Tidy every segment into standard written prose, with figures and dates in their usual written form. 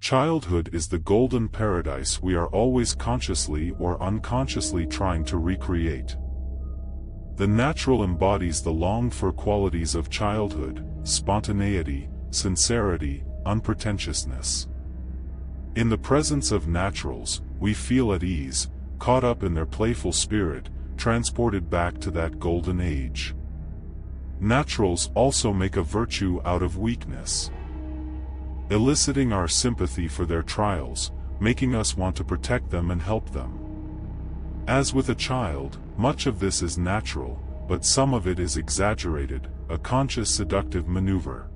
Childhood is the golden paradise we are always consciously or unconsciously trying to recreate. The natural embodies the longed-for qualities of childhood: spontaneity, sincerity, unpretentiousness. In the presence of naturals, we feel at ease, caught up in their playful spirit, transported back to that golden age. Naturals also make a virtue out of weakness, eliciting our sympathy for their trials, making us want to protect them and help them. As with a child, much of this is natural, but some of it is exaggerated, a conscious seductive maneuver.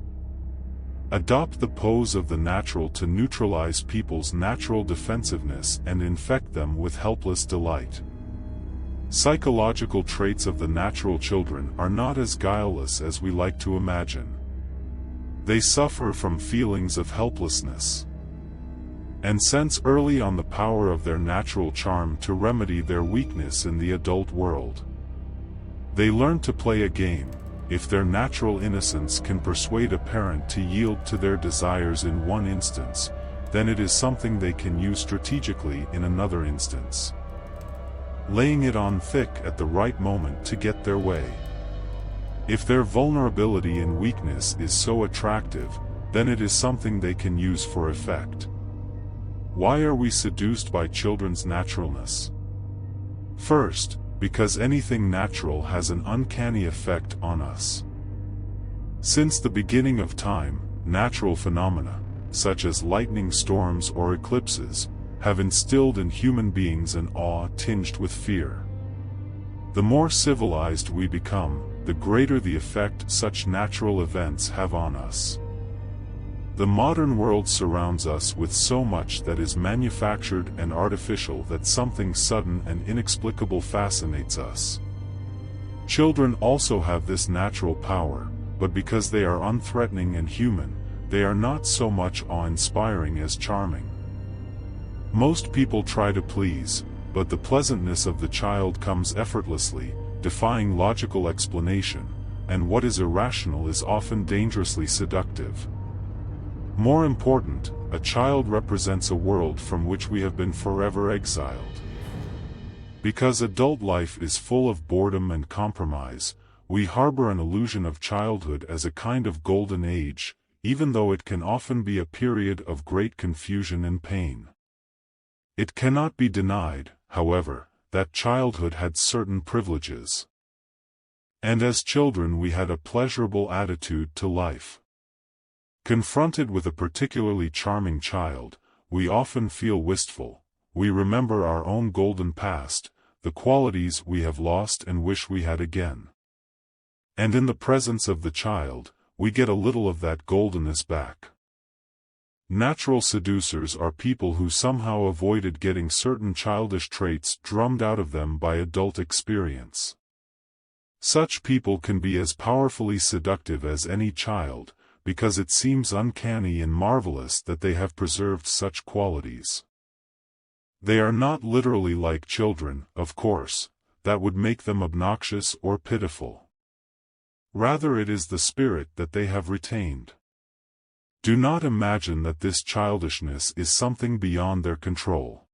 Adopt the pose of the natural to neutralize people's natural defensiveness and infect them with helpless delight. Psychological traits of the natural children are not as guileless as we like to imagine. They suffer from feelings of helplessness, and sense early on the power of their natural charm to remedy their weakness in the adult world. They learn to play a game. If their natural innocence can persuade a parent to yield to their desires in one instance, then it is something they can use strategically in another instance, laying it on thick at the right moment to get their way. If their vulnerability and weakness is so attractive, then it is something they can use for effect. Why are we seduced by children's naturalness? First, because anything natural has an uncanny effect on us. Since the beginning of time, natural phenomena, such as lightning storms or eclipses, have instilled in human beings an awe tinged with fear. The more civilized we become, the greater the effect such natural events have on us. The modern world surrounds us with so much that is manufactured and artificial that something sudden and inexplicable fascinates us. Children also have this natural power, but because they are unthreatening and human, they are not so much awe-inspiring as charming. Most people try to please, but the pleasantness of the child comes effortlessly, defying logical explanation, and what is irrational is often dangerously seductive. More important, a child represents a world from which we have been forever exiled. Because adult life is full of boredom and compromise, we harbor an illusion of childhood as a kind of golden age, even though it can often be a period of great confusion and pain. It cannot be denied, however, that childhood had certain privileges. And as children we had a pleasurable attitude to life. Confronted with a particularly charming child, we often feel wistful. We remember our own golden past, the qualities we have lost and wish we had again. And in the presence of the child, we get a little of that goldenness back. Natural seducers are people who somehow avoided getting certain childish traits drummed out of them by adult experience. Such people can be as powerfully seductive as any child, because it seems uncanny and marvelous that they have preserved such qualities. They are not literally like children, of course, that would make them obnoxious or pitiful. Rather, it is the spirit that they have retained. Do not imagine that this childishness is something beyond their control.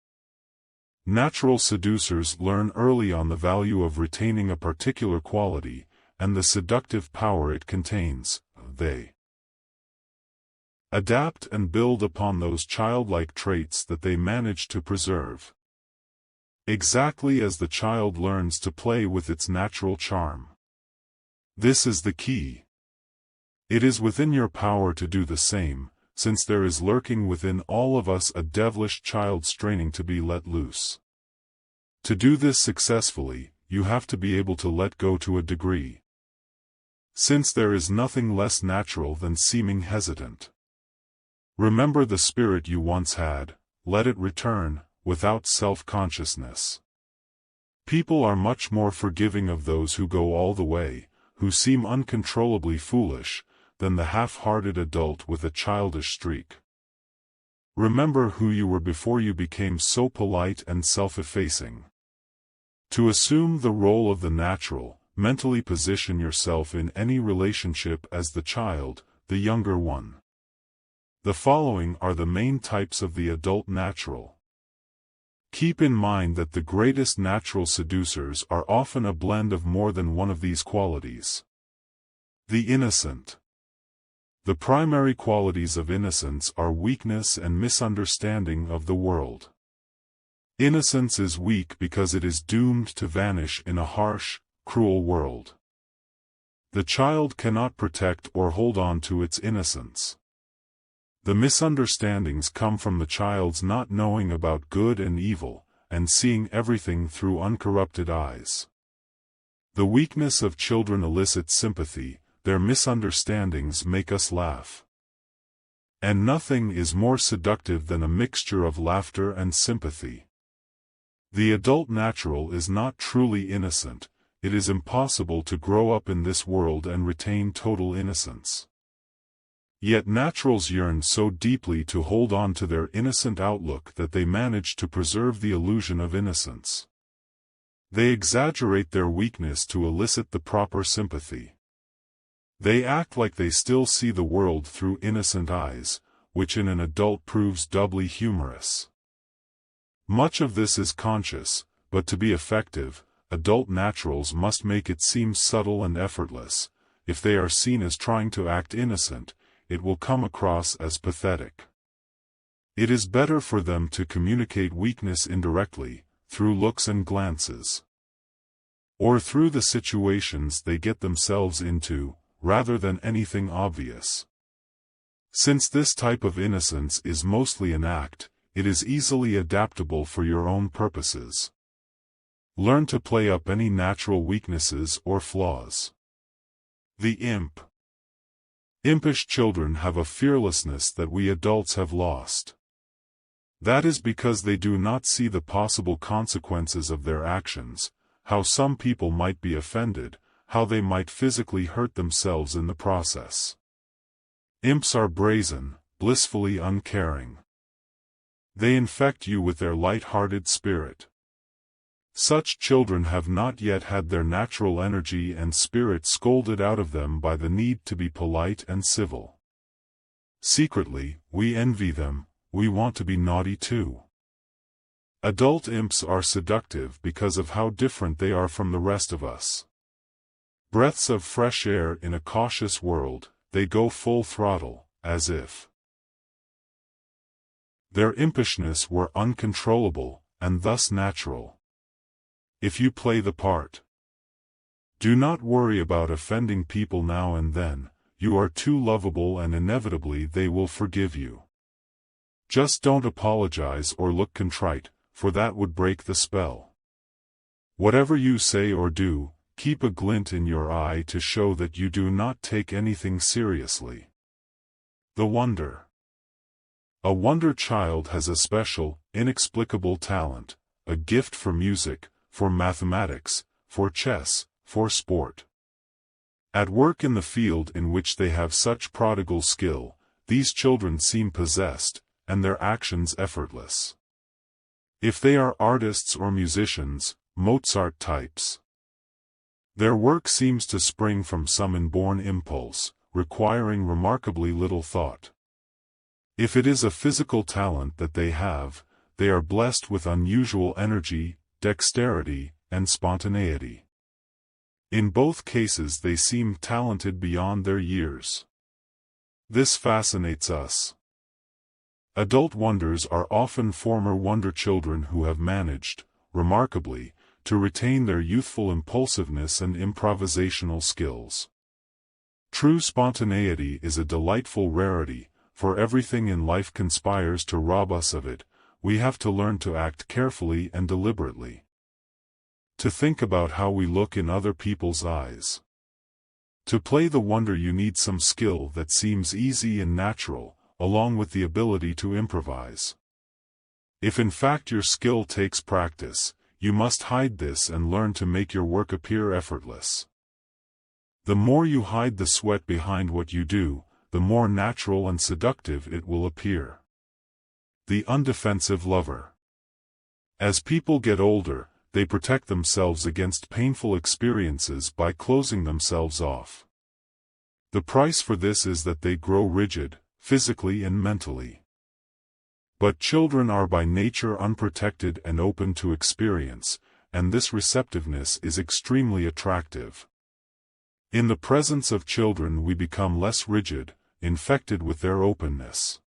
Natural seducers learn early on the value of retaining a particular quality, and the seductive power it contains. They adapt and build upon those childlike traits that they manage to preserve. Exactly as the child learns to play with its natural charm. This is the key. It is within your power to do the same, since there is lurking within all of us a devilish child straining to be let loose. To do this successfully, you have to be able to let go to a degree. Since there is nothing less natural than seeming hesitant. Remember the spirit you once had, let it return, without self-consciousness. People are much more forgiving of those who go all the way, who seem uncontrollably foolish, than the half-hearted adult with a childish streak. Remember who you were before you became so polite and self-effacing. To assume the role of the natural, mentally position yourself in any relationship as the child, the younger one. The following are the main types of the adult natural. Keep in mind that the greatest natural seducers are often a blend of more than one of these qualities. The innocent. The primary qualities of innocence are weakness and misunderstanding of the world. Innocence is weak because it is doomed to vanish in a harsh, cruel world. The child cannot protect or hold on to its innocence. The misunderstandings come from the child's not knowing about good and evil, and seeing everything through uncorrupted eyes. The weakness of children elicits sympathy, their misunderstandings make us laugh. And nothing is more seductive than a mixture of laughter and sympathy. The adult natural is not truly innocent. It is impossible to grow up in this world and retain total innocence. Yet naturals yearn so deeply to hold on to their innocent outlook that they manage to preserve the illusion of innocence. They exaggerate their weakness to elicit the proper sympathy. They act like they still see the world through innocent eyes, which in an adult proves doubly humorous. Much of this is conscious, but to be effective, adult naturals must make it seem subtle and effortless. If they are seen as trying to act innocent, it will come across as pathetic. It is better for them to communicate weakness indirectly, through looks and glances, or through the situations they get themselves into, rather than anything obvious. Since this type of innocence is mostly an act, it is easily adaptable for your own purposes. Learn to play up any natural weaknesses or flaws. The imp. Impish children have a fearlessness that we adults have lost. That is because they do not see the possible consequences of their actions, how some people might be offended, how they might physically hurt themselves in the process. Imps are brazen, blissfully uncaring. They infect you with their light-hearted spirit. Such children have not yet had their natural energy and spirit scolded out of them by the need to be polite and civil. Secretly, we envy them, we want to be naughty too. Adult imps are seductive because of how different they are from the rest of us. Breaths of fresh air in a cautious world, they go full throttle, as if their impishness were uncontrollable, and thus natural. If you play the part, do not worry about offending people now and then. You are too lovable and inevitably they will forgive you. Just don't apologize or look contrite, for that would break the spell. Whatever you say or do, keep a glint in your eye to show that you do not take anything seriously. The wonder. A wonder child has a special, inexplicable talent, a gift for music, for mathematics, for chess, for sport. At work in the field in which they have such prodigal skill, these children seem possessed, and their actions effortless. If they are artists or musicians, Mozart types, their work seems to spring from some inborn impulse, requiring remarkably little thought. If it is a physical talent that they have, they are blessed with unusual energy, dexterity, and spontaneity. In both cases they seem talented beyond their years. This fascinates us. Adult wonders are often former wonder children who have managed, remarkably, to retain their youthful impulsiveness and improvisational skills. True spontaneity is a delightful rarity, for everything in life conspires to rob us of it. We have to learn to act carefully and deliberately. To think about how we look in other people's eyes. To play the wonder you need some skill that seems easy and natural, along with the ability to improvise. If in fact your skill takes practice, you must hide this and learn to make your work appear effortless. The more you hide the sweat behind what you do, the more natural and seductive it will appear. The undefensive lover. As people get older, they protect themselves against painful experiences by closing themselves off. The price for this is that they grow rigid, physically and mentally. But children are by nature unprotected and open to experience, and this receptiveness is extremely attractive. In the presence of children we become less rigid, infected with their openness.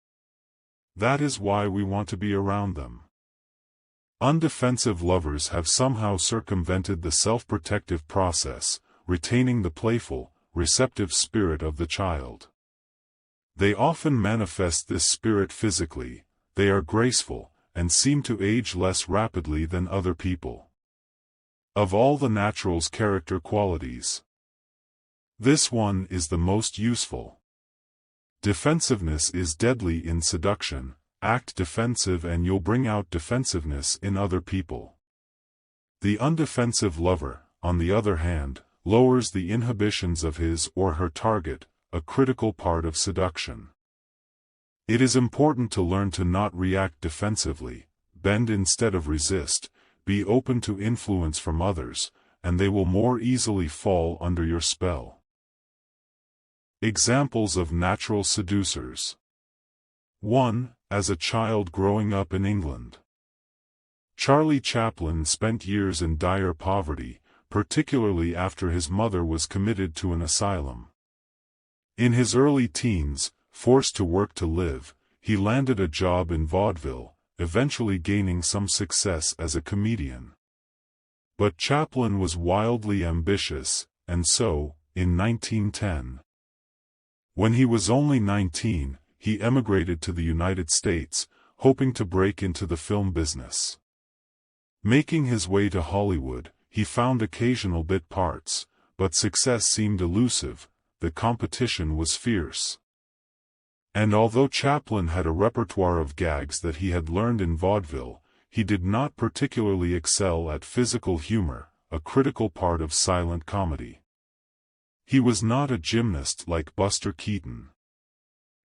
That is why we want to be around them. Undefensive lovers have somehow circumvented the self-protective process, retaining the playful, receptive spirit of the child. They often manifest this spirit physically, they are graceful, and seem to age less rapidly than other people. Of all the natural's character qualities, this one is the most useful. Defensiveness is deadly in seduction. Act defensive and you'll bring out defensiveness in other people. The undefensive lover, on the other hand, lowers the inhibitions of his or her target, a critical part of seduction. It is important to learn to not react defensively, bend instead of resist, be open to influence from others, and they will more easily fall under your spell. Examples of natural seducers. 1. As a child growing up in England. Charlie Chaplin spent years in dire poverty, particularly after his mother was committed to an asylum. In his early teens, forced to work to live, he landed a job in vaudeville, eventually gaining some success as a comedian. But Chaplin was wildly ambitious, and so, in 1910, when he was only 19, he emigrated to the United States, hoping to break into the film business. Making his way to Hollywood, he found occasional bit parts, but success seemed elusive, the competition was fierce. And although Chaplin had a repertoire of gags that he had learned in vaudeville, he did not particularly excel at physical humor, a critical part of silent comedy. He was not a gymnast like Buster Keaton.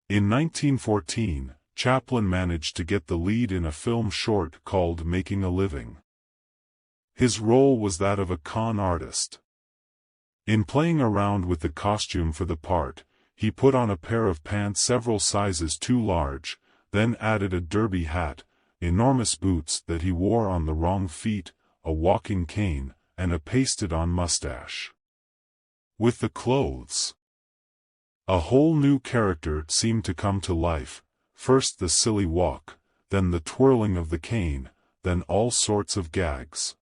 In 1914, Chaplin managed to get the lead in a film short called Making a Living. His role was that of a con artist. In playing around with the costume for the part, he put on a pair of pants several sizes too large, then added a derby hat, enormous boots that he wore on the wrong feet, a walking cane, and a pasted-on mustache. With the clothes, a whole new character seemed to come to life, first the silly walk, then the twirling of the cane, then all sorts of gags.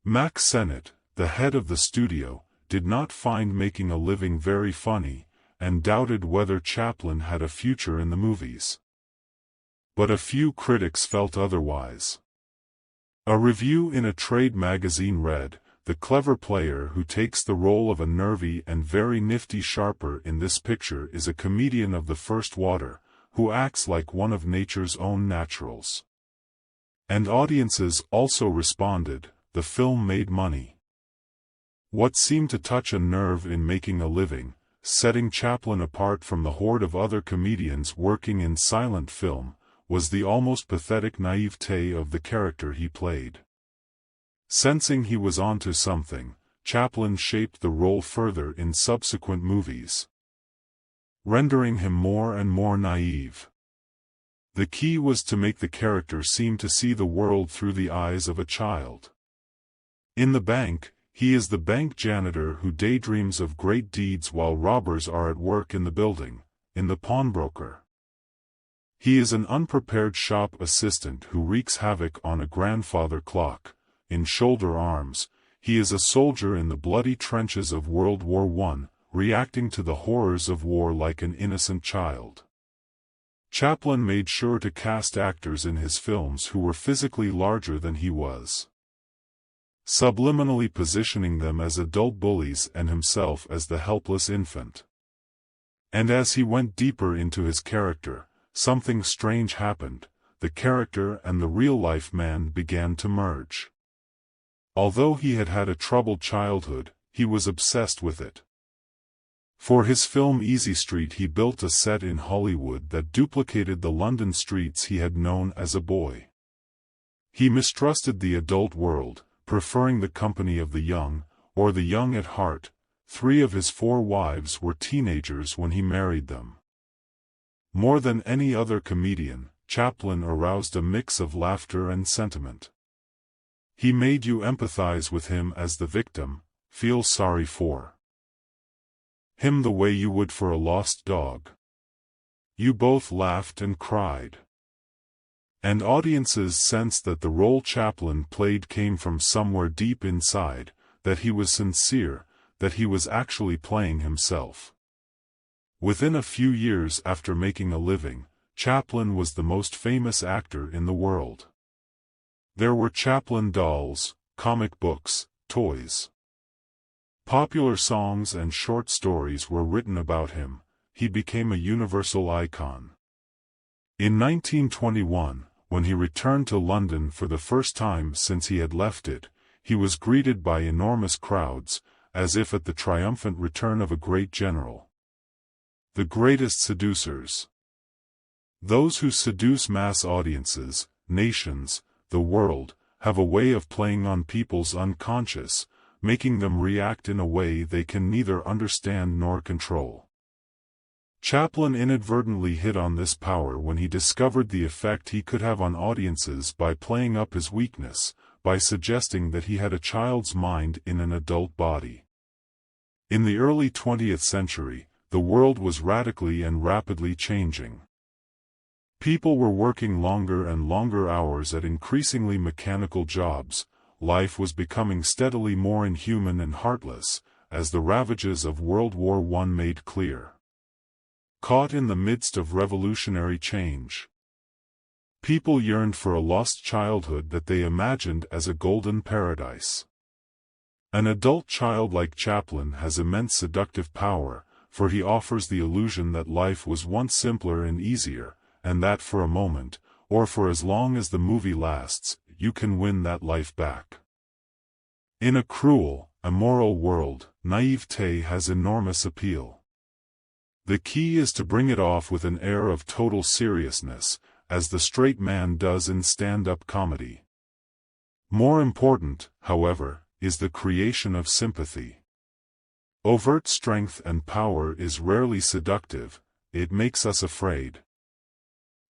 Mack Sennett, the head of the studio, did not find Making a Living very funny, and doubted whether Chaplin had a future in the movies. But a few critics felt otherwise. A review in a trade magazine read, "The clever player who takes the role of a nervy and very nifty sharper in this picture is a comedian of the first water, who acts like one of nature's own naturals." And audiences also responded, the film made money. What seemed to touch a nerve in Making a Living, setting Chaplin apart from the horde of other comedians working in silent film, was the almost pathetic naivete of the character he played. Sensing he was onto something, Chaplin shaped the role further in subsequent movies, rendering him more and more naive. The key was to make the character seem to see the world through the eyes of a child. In The Bank, he is the bank janitor who daydreams of great deeds while robbers are at work in the building. In The Pawnbroker, he is an unprepared shop assistant who wreaks havoc on a grandfather clock. In Shoulder Arms, he is a soldier in the bloody trenches of World War I, reacting to the horrors of war like an innocent child. Chaplin made sure to cast actors in his films who were physically larger than he was, subliminally positioning them as adult bullies and himself as the helpless infant. And as he went deeper into his character, something strange happened. The character and the real-life man began to merge. Although he had had a troubled childhood, he was obsessed with it. For his film Easy Street he built a set in Hollywood that duplicated the London streets he had known as a boy. He mistrusted the adult world, preferring the company of the young, or the young at heart. 3 of his 4 wives were teenagers when he married them. More than any other comedian, Chaplin aroused a mix of laughter and sentiment. He made you empathize with him as the victim, feel sorry for him the way you would for a lost dog. You both laughed and cried. And audiences sensed that the role Chaplin played came from somewhere deep inside, that he was sincere, that he was actually playing himself. Within a few years after making a living, Chaplin was the most famous actor in the world. There were Chaplin dolls, comic books, toys. Popular songs and short stories were written about him. He became a universal icon. In 1921, when he returned to London for the first time since he had left it, he was greeted by enormous crowds, as if at the triumphant return of a great general. The greatest seducers. Those who seduce mass audiences, nations, the world, have a way of playing on people's unconscious, making them react in a way they can neither understand nor control. Chaplin inadvertently hit on this power when he discovered the effect he could have on audiences by playing up his weakness, by suggesting that he had a child's mind in an adult body. In the early 20th century, the world was radically and rapidly changing. People were working longer and longer hours at increasingly mechanical jobs. Life was becoming steadily more inhuman and heartless, as the ravages of World War I made clear. Caught in the midst of revolutionary change, people yearned for a lost childhood that they imagined as a golden paradise. An adult child like Chaplin has immense seductive power, for he offers the illusion that life was once simpler and easier, and that for a moment, or for as long as the movie lasts, you can win that life back. In a cruel, immoral world, naivete has enormous appeal. The key is to bring it off with an air of total seriousness, as the straight man does in stand-up comedy. More important, however, is the creation of sympathy. Overt strength and power is rarely seductive, it makes us afraid.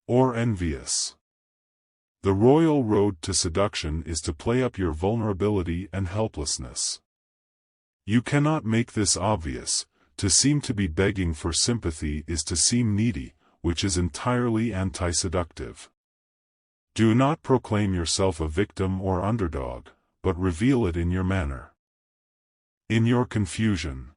Or envious. The royal road to seduction is to play up your vulnerability and helplessness. You cannot make this obvious. To seem to be begging for sympathy is to seem needy, which is entirely anti-seductive. Do not proclaim yourself a victim or underdog, but reveal it in your manner. In your confusion.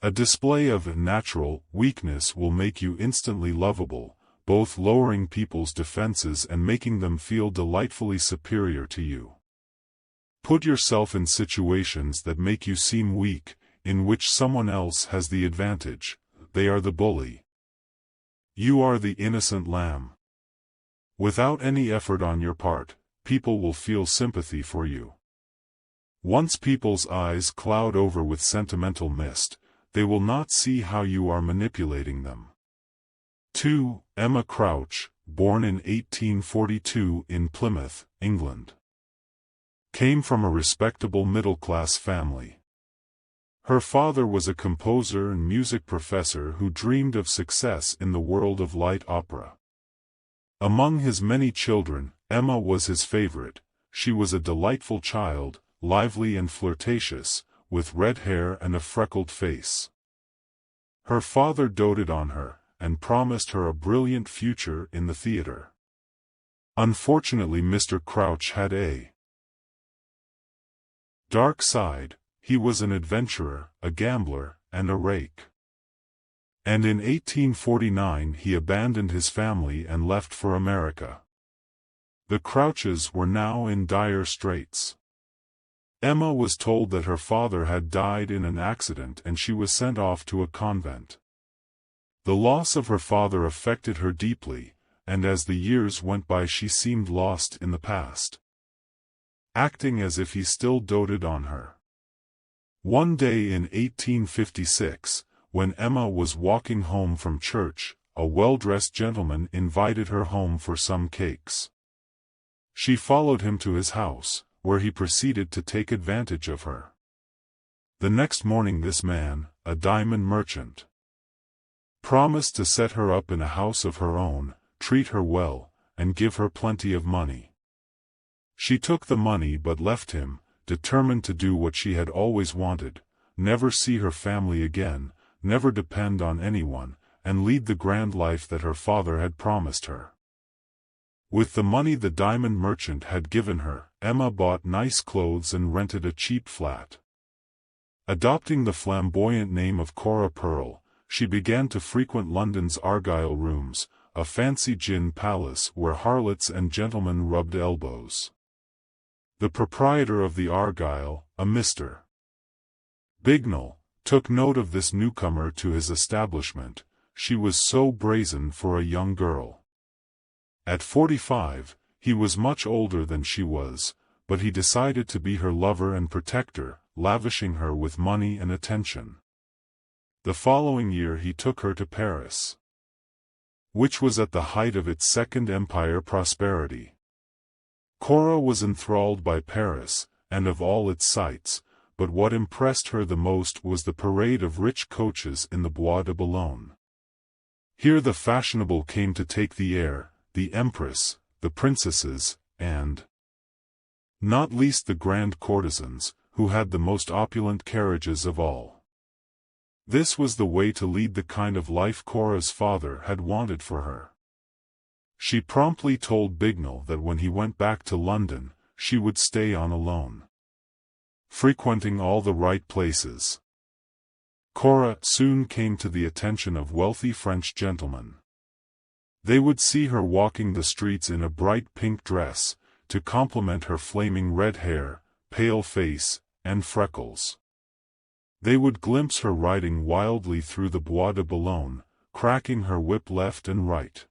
A display of natural weakness will make you instantly lovable, both lowering people's defenses and making them feel delightfully superior to you. Put yourself in situations that make you seem weak, in which someone else has the advantage. They are the bully. You are the innocent lamb. Without any effort on your part, people will feel sympathy for you. Once people's eyes cloud over with sentimental mist, they will not see how you are manipulating them. 2. Emma Crouch, born in 1842 in Plymouth, England, came from a respectable middle-class family. Her father was a composer and music professor who dreamed of success in the world of light opera. Among his many children, Emma was his favorite. She was a delightful child, lively and flirtatious, with red hair and a freckled face. Her father doted on her, and promised her a brilliant future in the theater. Unfortunately, Mr. Crouch had a dark side. He was an adventurer, a gambler, and a rake. And in 1849 he abandoned his family and left for America. The Crouches were now in dire straits. Emma was told that her father had died in an accident and she was sent off to a convent. The loss of her father affected her deeply, and as the years went by she seemed lost in the past, acting as if he still doted on her. One day in 1856, when Emma was walking home from church, a well-dressed gentleman invited her home for some cakes. She followed him to his house, where he proceeded to take advantage of her. The next morning this man, a diamond merchant, promised to set her up in a house of her own, treat her well, and give her plenty of money. She took the money but left him, determined to do what she had always wanted, never see her family again, never depend on anyone, and lead the grand life that her father had promised her. With the money the diamond merchant had given her, Emma bought nice clothes and rented a cheap flat. Adopting the flamboyant name of Cora Pearl, she began to frequent London's Argyle Rooms, a fancy gin palace where harlots and gentlemen rubbed elbows. The proprietor of the Argyle, a Mr. Bignell, took note of this newcomer to his establishment. She was so brazen for a young girl. At 45, he was much older than she was, but he decided to be her lover and protector, lavishing her with money and attention. The following year he took her to Paris, which was at the height of its Second Empire prosperity. Cora was enthralled by Paris, and of all its sights, but what impressed her the most was the parade of rich coaches in the Bois de Boulogne. Here the fashionable came to take the air, the empress, the princesses, and not least the grand courtesans, who had the most opulent carriages of all. This was the way to lead the kind of life Cora's father had wanted for her. She promptly told Bignell that when he went back to London, she would stay on alone, frequenting all the right places. Cora soon came to the attention of wealthy French gentlemen. They would see her walking the streets in a bright pink dress, to complement her flaming red hair, pale face, and freckles. They would glimpse her riding wildly through the Bois de Boulogne, cracking her whip left and right.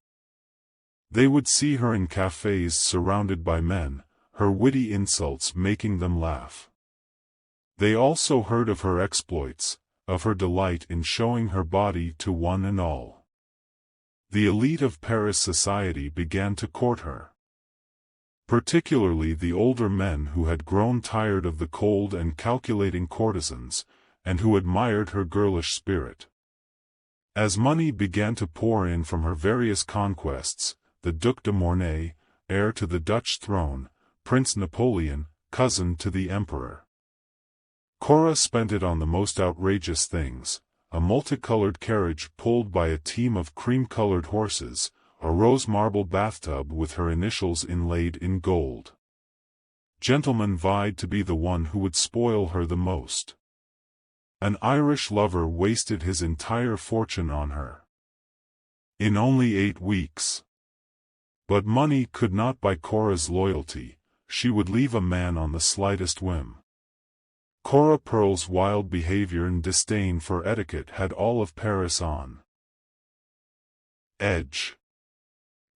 They would see her in cafes surrounded by men, her witty insults making them laugh. They also heard of her exploits, of her delight in showing her body to one and all. The elite of Paris society began to court her, particularly the older men who had grown tired of the cold and calculating courtesans, and who admired her girlish spirit. As money began to pour in from her various conquests, the Duc de Mornay, heir to the Dutch throne, Prince Napoleon, cousin to the Emperor. Cora spent it on the most outrageous things: a multicolored carriage pulled by a team of cream-colored horses, a rose marble bathtub with her initials inlaid in gold. Gentlemen vied to be the one who would spoil her the most. An Irish lover wasted his entire fortune on her in only 8 weeks. But money could not buy Cora's loyalty. She would leave a man on the slightest whim. Cora Pearl's wild behavior and disdain for etiquette had all of Paris on edge.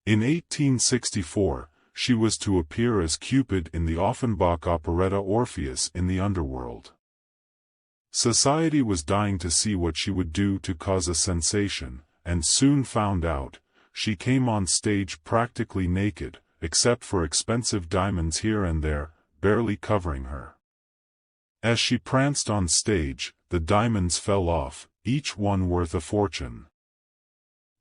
In 1864, she was to appear as Cupid in the Offenbach operetta Orpheus in the underworld. Society was dying to see what she would do to cause a sensation, and soon found out. She came on stage practically naked, except for expensive diamonds here and there, barely covering her. As she pranced on stage, the diamonds fell off, each one worth a fortune.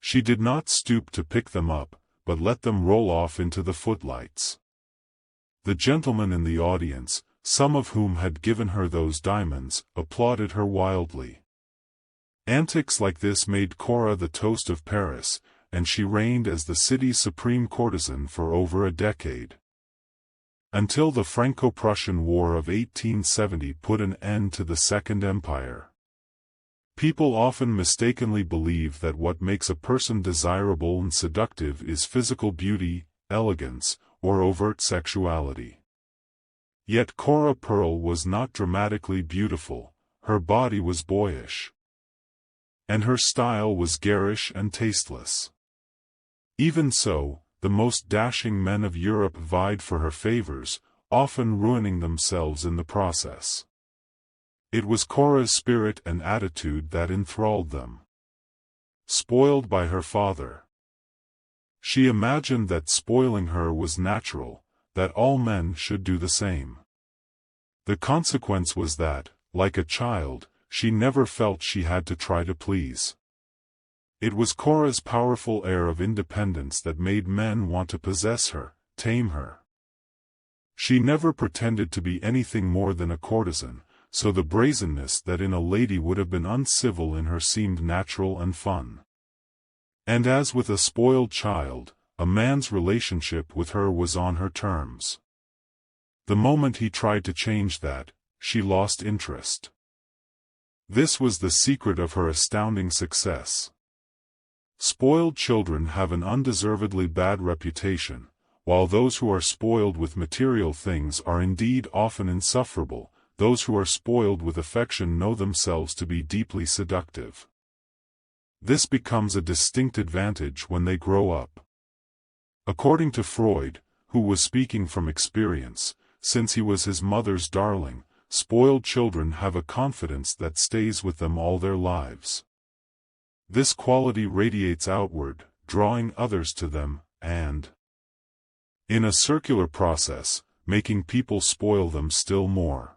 She did not stoop to pick them up, but let them roll off into the footlights. The gentlemen in the audience, some of whom had given her those diamonds, applauded her wildly. Antics like this made Cora the toast of Paris, and she reigned as the city's supreme courtesan for over a decade. Until the Franco-Prussian War of 1870 put an end to the Second Empire. People often mistakenly believe that what makes a person desirable and seductive is physical beauty, elegance, or overt sexuality. Yet Cora Pearl was not dramatically beautiful, her body was boyish, and her style was garish and tasteless. Even so, the most dashing men of Europe vied for her favors, often ruining themselves in the process. It was Cora's spirit and attitude that enthralled them. Spoiled by her father, she imagined that spoiling her was natural, that all men should do the same. The consequence was that, like a child, she never felt she had to try to please. It was Cora's powerful air of independence that made men want to possess her, tame her. She never pretended to be anything more than a courtesan, so the brazenness that in a lady would have been uncivil in her seemed natural and fun. And as with a spoiled child, a man's relationship with her was on her terms. The moment he tried to change that, she lost interest. This was the secret of her astounding success. Spoiled children have an undeservedly bad reputation, while those who are spoiled with material things are indeed often insufferable. Those who are spoiled with affection know themselves to be deeply seductive. This becomes a distinct advantage when they grow up. According to Freud, who was speaking from experience, since he was his mother's darling, spoiled children have a confidence that stays with them all their lives. This quality radiates outward, drawing others to them, and, in a circular process, making people spoil them still more.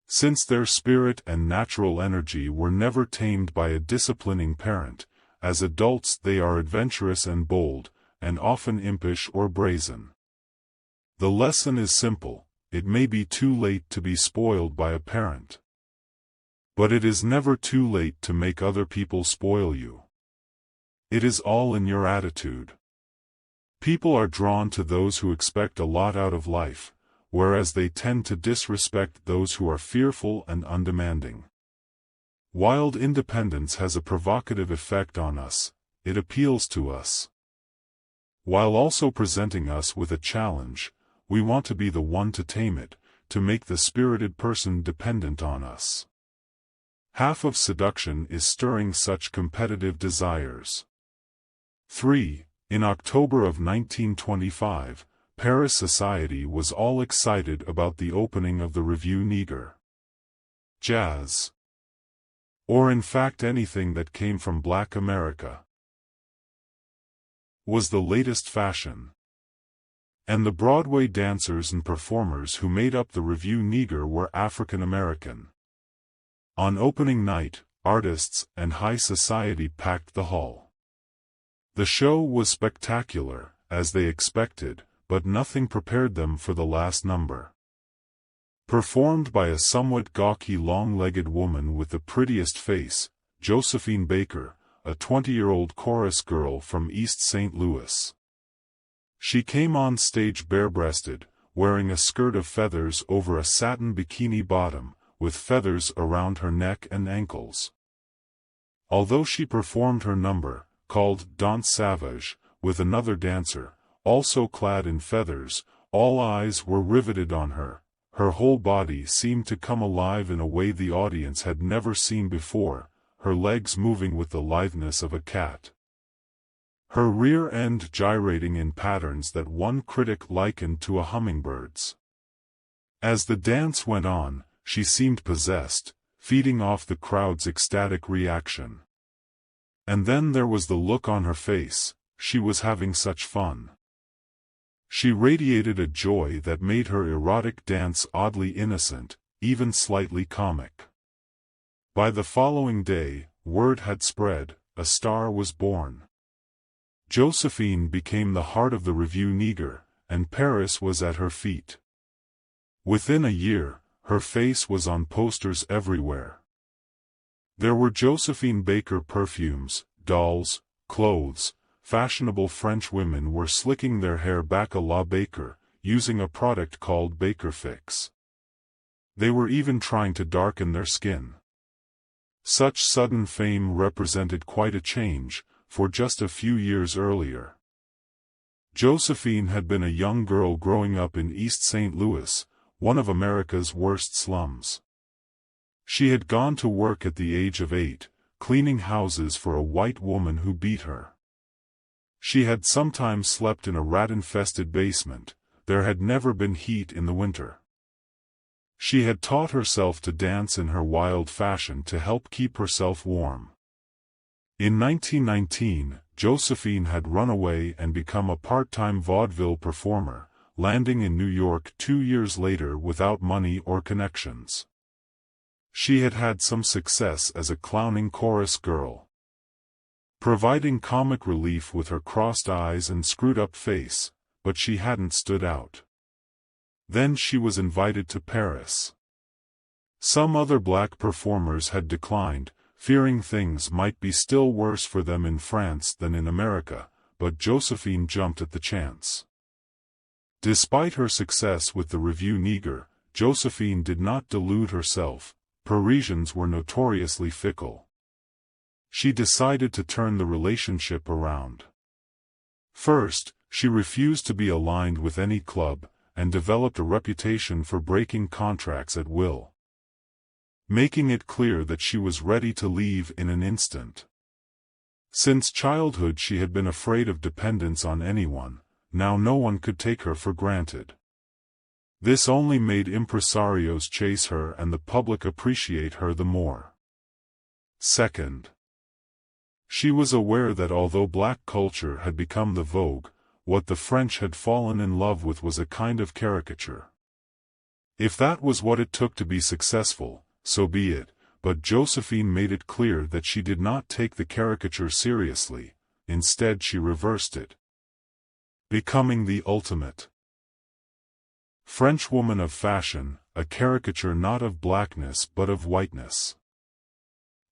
Since their spirit and natural energy were never tamed by a disciplining parent, as adults they are adventurous and bold, and often impish or brazen. The lesson is simple: it may be too late to be spoiled by a parent. But it is never too late to make other people spoil you. It is all in your attitude. People are drawn to those who expect a lot out of life, whereas they tend to disrespect those who are fearful and undemanding. Wild independence has a provocative effect on us, it appeals to us. While also presenting us with a challenge, we want to be the one to tame it, to make the spirited person dependent on us. Half of seduction is stirring such competitive desires. 3. In October of 1925, Paris society was all excited about the opening of the Revue Niger. Jazz. Or in fact anything that came from Black America was the latest fashion. And the Broadway dancers and performers who made up the Revue Niger were African American. On opening night, artists and high society packed the hall. The show was spectacular, as they expected, but nothing prepared them for the last number. Performed by a somewhat gawky long-legged woman with the prettiest face, Josephine Baker, a 20-year-old chorus girl from East St. Louis. She came on stage bare-breasted, wearing a skirt of feathers over a satin bikini bottom, with feathers around her neck and ankles. Although she performed her number, called Danse Sauvage, with another dancer, also clad in feathers, all eyes were riveted on her. Her whole body seemed to come alive in a way the audience had never seen before, her legs moving with the litheness of a cat. Her rear end gyrating in patterns that one critic likened to a hummingbird's. As the dance went on, she seemed possessed, feeding off the crowd's ecstatic reaction. And then there was the look on her face, she was having such fun. She radiated a joy that made her erotic dance oddly innocent, even slightly comic. By the following day, word had spread, a star was born. Josephine became the heart of the Revue Niger, and Paris was at her feet. Within a year, her face was on posters everywhere. There were Josephine Baker perfumes, dolls, clothes. Fashionable French women were slicking their hair back à la Baker, using a product called Baker Fix. They were even trying to darken their skin. Such sudden fame represented quite a change, for just a few years earlier, Josephine had been a young girl growing up in East St. Louis, one of America's worst slums. She had gone to work at the age of 8, cleaning houses for a white woman who beat her. She had sometimes slept in a rat-infested basement. There had never been heat in the winter. She had taught herself to dance in her wild fashion to help keep herself warm. In 1919, Josephine had run away and become a part-time vaudeville performer, landing in New York 2 years later without money or connections. She had had some success as a clowning chorus girl. providing comic relief with her crossed eyes and screwed-up face, but she hadn't stood out. Then she was invited to Paris. Some other black performers had declined, fearing things might be still worse for them in France than in America, but Josephine jumped at the chance. Despite her success with the Revue Niger, Josephine did not delude herself. Parisians were notoriously fickle. She decided to turn the relationship around. First, she refused to be aligned with any club, and developed a reputation for breaking contracts at will, making it clear that she was ready to leave in an instant. Since childhood she had been afraid of dependence on anyone. Now no one could take her for granted. This only made impresarios chase her and the public appreciate her the more. Second, she was aware that although black culture had become the vogue, what the French had fallen in love with was a kind of caricature. If that was what it took to be successful, so be it, but Josephine made it clear that she did not take the caricature seriously. Instead she reversed it, becoming the ultimate Frenchwoman of fashion, a caricature not of blackness but of whiteness.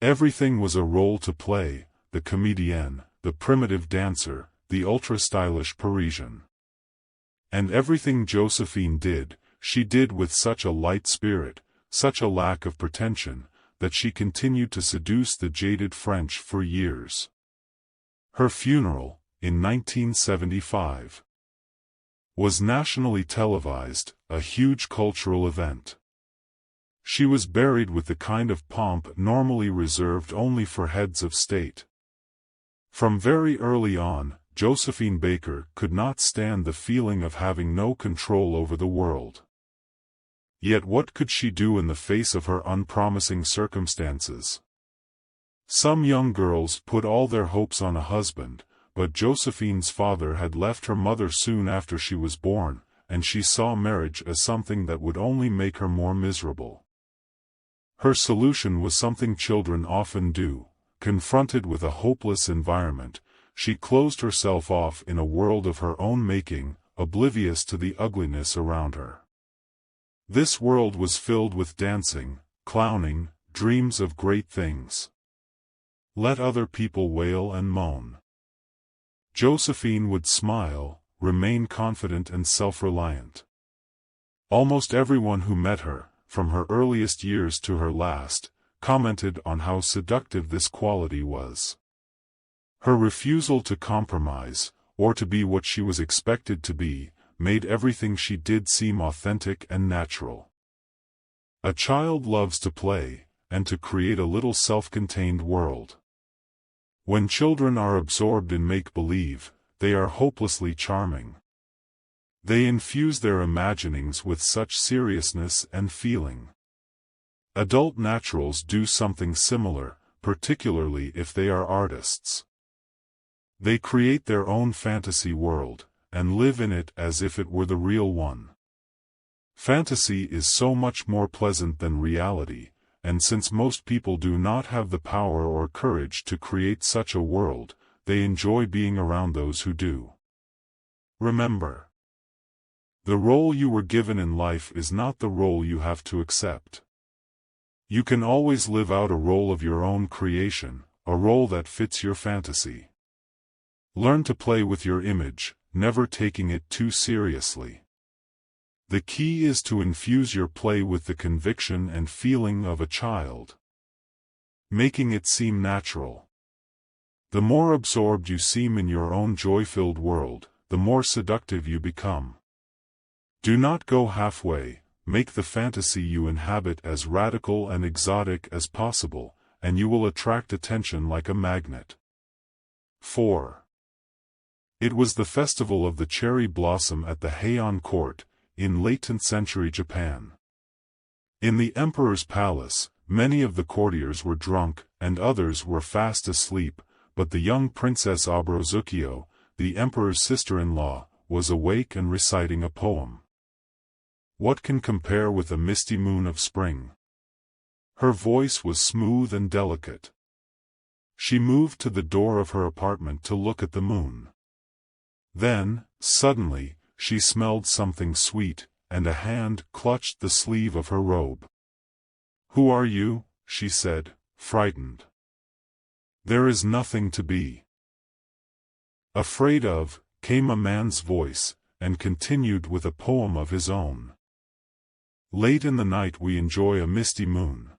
Everything was a role to play, the comédienne, the primitive dancer, the ultra-stylish Parisian. And everything Josephine did, she did with such a light spirit, such a lack of pretension, that she continued to seduce the jaded French for years. Her funeral, in 1975, was nationally televised, a huge cultural event. She was buried with the kind of pomp normally reserved only for heads of state. From very early on, Josephine Baker could not stand the feeling of having no control over the world. Yet what could she do in the face of her unpromising circumstances? Some young girls put all their hopes on a husband, but Josephine's father had left her mother soon after she was born, and she saw marriage as something that would only make her more miserable. Her solution was something children often do. Confronted with a hopeless environment, she closed herself off in a world of her own making, oblivious to the ugliness around her. This world was filled with dancing, clowning, dreams of great things. Let other people wail and moan. Josephine would smile, remain confident and self-reliant. Almost everyone who met her, from her earliest years to her last, commented on how seductive this quality was. Her refusal to compromise, or to be what she was expected to be, made everything she did seem authentic and natural. A child loves to play, and to create a little self-contained world. When children are absorbed in make-believe, they are hopelessly charming. They infuse their imaginings with such seriousness and feeling. Adult naturals do something similar, particularly if they are artists. They create their own fantasy world, and live in it as if it were the real one. Fantasy is so much more pleasant than reality, and since most people do not have the power or courage to create such a world, they enjoy being around those who do. Remember, the role you were given in life is not the role you have to accept. You can always live out a role of your own creation, a role that fits your fantasy. Learn to play with your image, never taking it too seriously. The key is to infuse your play with the conviction and feeling of a child, making it seem natural. The more absorbed you seem in your own joy-filled world, the more seductive you become. Do not go halfway. Make the fantasy you inhabit as radical and exotic as possible, and you will attract attention like a magnet. 4. It was the festival of the cherry blossom at the Heian court, in late 10th century Japan. In the emperor's palace, many of the courtiers were drunk, and others were fast asleep, but the young Princess Abrozukio, the emperor's sister-in-law, was awake and reciting a poem. What can compare with a misty moon of spring? Her voice was smooth and delicate. She moved to the door of her apartment to look at the moon. Then, suddenly, she smelled something sweet, and a hand clutched the sleeve of her robe. "Who are you?" she said, frightened. "There is nothing to be afraid of," came a man's voice, and continued with a poem of his own. "Late in the night we enjoy a misty moon.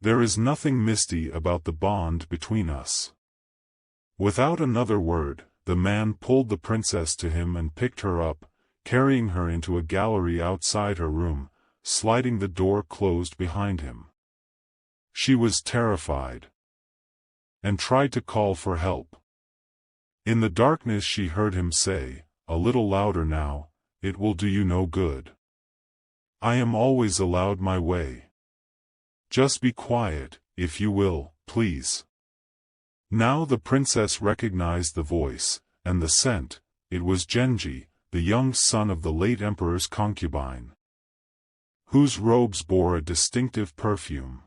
There is nothing misty about the bond between us." Without another word, the man pulled the princess to him and picked her up, carrying her into a gallery outside her room, sliding the door closed behind him. She was terrified, and tried to call for help. In the darkness she heard him say, a little louder now, "It will do you no good. I am always allowed my way. Just be quiet, if you will, please." Now the princess recognized the voice, and the scent. It was Genji, the young son of the late emperor's concubine, whose robes bore a distinctive perfume.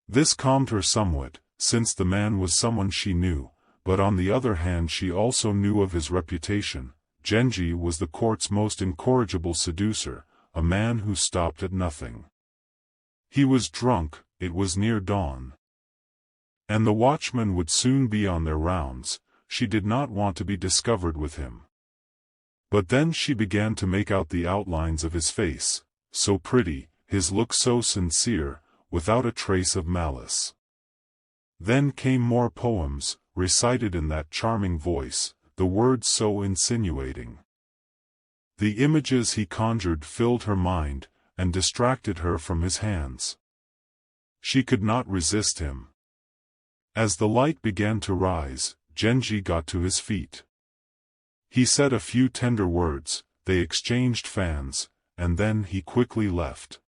This calmed her somewhat, since the man was someone she knew, but on the other hand she also knew of his reputation. Genji was the court's most incorrigible seducer, a man who stopped at nothing. He was drunk, it was near dawn, and the watchmen would soon be on their rounds. She did not want to be discovered with him. But then she began to make out the outlines of his face, so pretty, his look so sincere, without a trace of malice. Then came more poems, recited in that charming voice, the words so insinuating. The images he conjured filled her mind, and distracted her from his hands. She could not resist him. As the light began to rise, Genji got to his feet. He said a few tender words, they exchanged fans, and then he quickly left.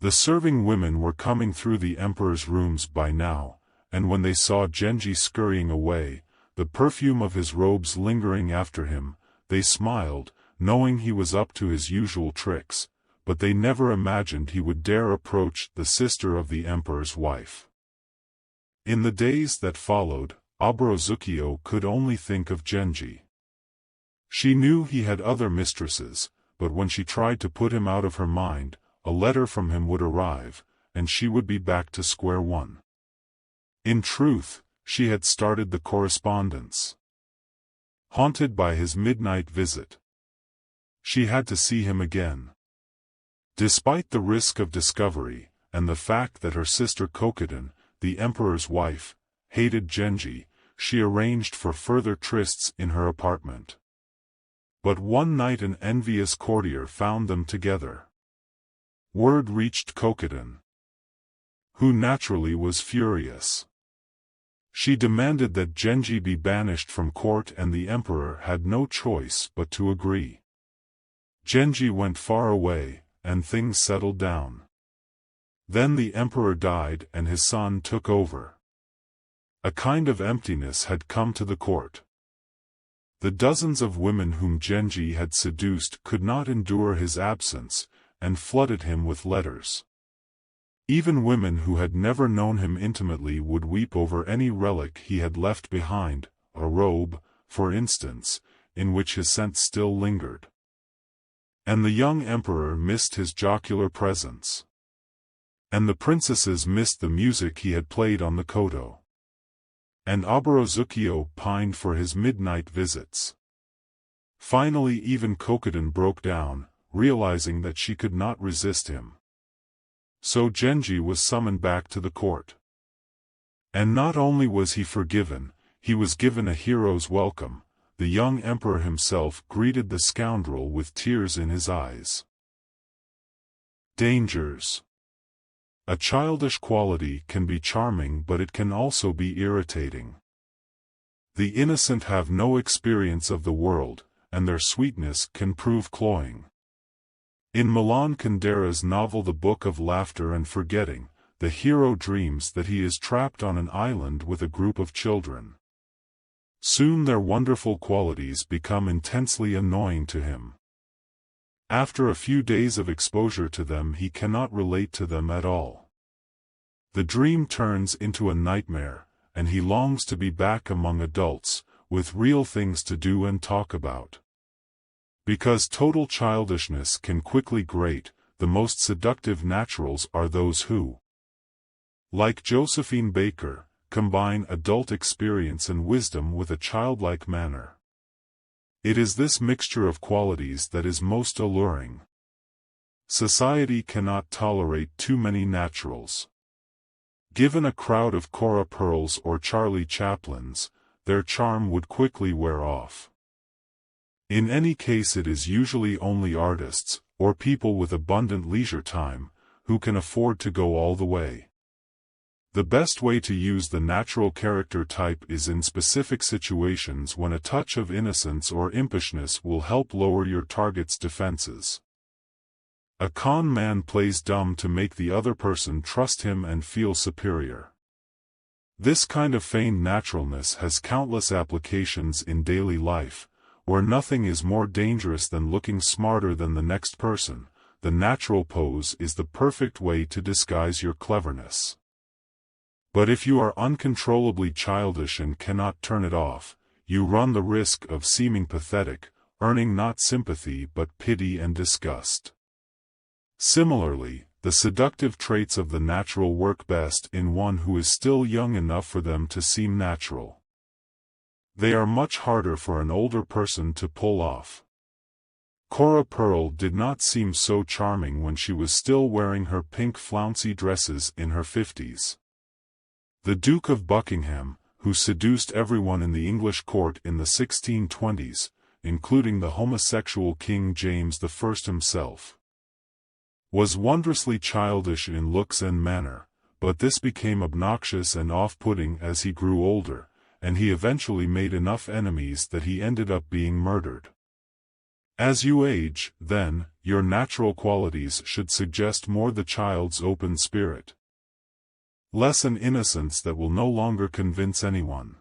The serving women were coming through the emperor's rooms by now, and when they saw Genji scurrying away, the perfume of his robes lingering after him, they smiled, knowing he was up to his usual tricks, but they never imagined he would dare approach the sister of the emperor's wife. In the days that followed, Abruzukio could only think of Genji. She knew he had other mistresses, but when she tried to put him out of her mind, a letter from him would arrive, and she would be back to square one. In truth, she had started the correspondence. Haunted by his midnight visit, she had to see him again. Despite the risk of discovery, and the fact that her sister Kokiden, the emperor's wife, hated Genji, she arranged for further trysts in her apartment. But one night an envious courtier found them together. Word reached Kokiden, who naturally was furious. She demanded that Genji be banished from court, and the emperor had no choice but to agree. Genji went far away, and things settled down. Then the emperor died and his son took over. A kind of emptiness had come to the court. The dozens of women whom Genji had seduced could not endure his absence, and flooded him with letters. Even women who had never known him intimately would weep over any relic he had left behind, a robe, for instance, in which his scent still lingered. And the young emperor missed his jocular presence. And the princesses missed the music he had played on the koto. And Abruzukio pined for his midnight visits. Finally even Kokiden broke down, realizing that she could not resist him. So Genji was summoned back to the court. And not only was he forgiven, he was given a hero's welcome. The young emperor himself greeted the scoundrel with tears in his eyes. Dangers. A childish quality can be charming, but it can also be irritating. The innocent have no experience of the world, and their sweetness can prove cloying. In Milan Kundera's novel The Book of Laughter and Forgetting, the hero dreams that he is trapped on an island with a group of children. Soon their wonderful qualities become intensely annoying to him. After a few days of exposure to them he cannot relate to them at all. The dream turns into a nightmare, and he longs to be back among adults, with real things to do and talk about. Because total childishness can quickly grate, the most seductive naturals are those who, like Josephine Baker, combine adult experience and wisdom with a childlike manner. It is this mixture of qualities that is most alluring. Society cannot tolerate too many naturals. Given a crowd of Cora Pearls or Charlie Chaplins, their charm would quickly wear off. In any case, it is usually only artists, or people with abundant leisure time, who can afford to go all the way. The best way to use the natural character type is in specific situations when a touch of innocence or impishness will help lower your target's defenses. A con man plays dumb to make the other person trust him and feel superior. This kind of feigned naturalness has countless applications in daily life, where nothing is more dangerous than looking smarter than the next person. The natural pose is the perfect way to disguise your cleverness. But if you are uncontrollably childish and cannot turn it off, you run the risk of seeming pathetic, earning not sympathy but pity and disgust. Similarly, the seductive traits of the natural work best in one who is still young enough for them to seem natural. They are much harder for an older person to pull off. Cora Pearl did not seem so charming when she was still wearing her pink flouncy dresses in her 50s. The Duke of Buckingham, who seduced everyone in the English court in the 1620s, including the homosexual King James I himself, was wondrously childish in looks and manner, but this became obnoxious and off-putting as he grew older, and he eventually made enough enemies that he ended up being murdered. As you age, then, your natural qualities should suggest more the child's open spirit, less an innocence that will no longer convince anyone.